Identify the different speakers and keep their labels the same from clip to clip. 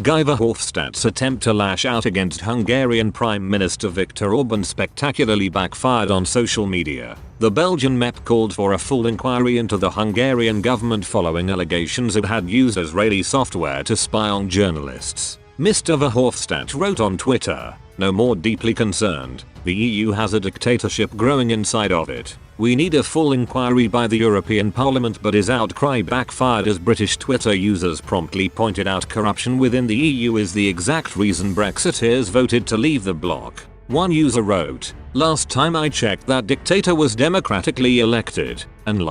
Speaker 1: Guy Verhofstadt's attempt to lash out against Hungarian Prime Minister Viktor Orban spectacularly backfired on social media. The Belgian MEP called for a full inquiry into the Hungarian government following allegations it had used Israeli software to spy on journalists. Mr. Verhofstadt wrote on Twitter, "No more deeply concerned. The EU has a dictatorship growing inside of it. We need a full inquiry by the European Parliament," but his outcry backfired as British Twitter users promptly pointed out corruption within the EU is the exact reason Brexiteers voted to leave the bloc. One user wrote, "Last time I checked that dictator was democratically elected, and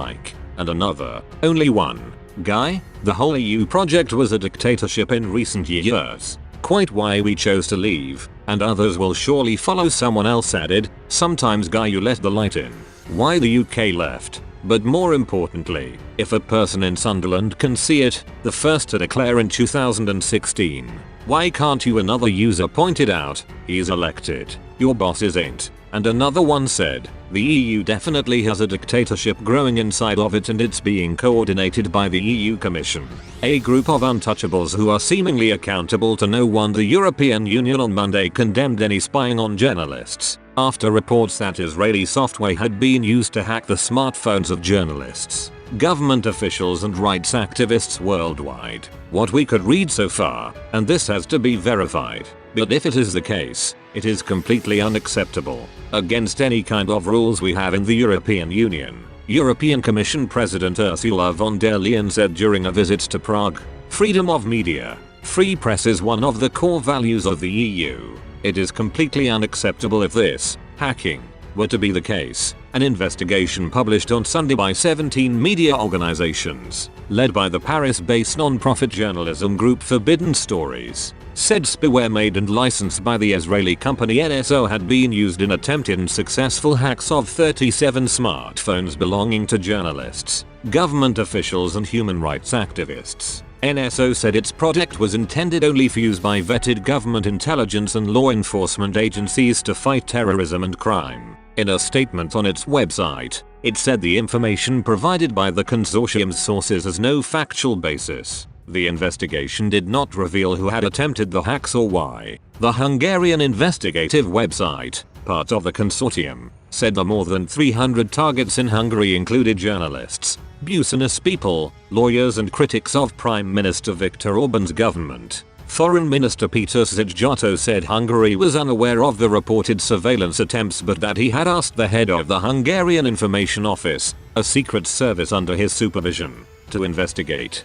Speaker 1: another, only one. Guy, the whole EU project was a dictatorship in recent years. Quite why we chose to leave, and others will surely follow." Someone else added, "Sometimes Guy, you let the light in. Why the UK left. But more importantly, if a person in Sunderland can see it, the first to declare in 2016, why can't you?" Another user pointed out, "He's elected. Your bosses ain't." And another one said, "The EU definitely has a dictatorship growing inside of it and it's being coordinated by the EU Commission, a group of untouchables who are seemingly accountable to no one." The European Union on Monday condemned any spying on journalists after reports that Israeli software had been used to hack the smartphones of journalists, government officials and rights activists worldwide. What we could read so far, and this has to be verified, but if it is the case, it is completely unacceptable, against any kind of rules we have in the European Union. European Commission President Ursula von der Leyen said during a visit to Prague, "Freedom of media, free press is one of the core values of the EU. It is completely unacceptable if this hacking were to be the case." An investigation published on Sunday by 17 media organizations, led by the Paris-based non-profit journalism group Forbidden Stories, said spyware made and licensed by the Israeli company NSO had been used in attempted and successful hacks of 37 smartphones belonging to journalists, government officials and human rights activists. NSO said its project was intended only for use by vetted government intelligence and law enforcement agencies to fight terrorism and crime. In a statement on its website, it said the information provided by the consortium's sources has no factual basis. The investigation did not reveal who had attempted the hacks or why. The Hungarian investigative website, part of the consortium, said the more than 300 targets in Hungary included journalists, business people, lawyers and critics of Prime Minister Viktor Orban's government. Foreign Minister Peter Szijjártó said Hungary was unaware of the reported surveillance attempts but that he had asked the head of the Hungarian Information Office, a secret service under his supervision, to investigate.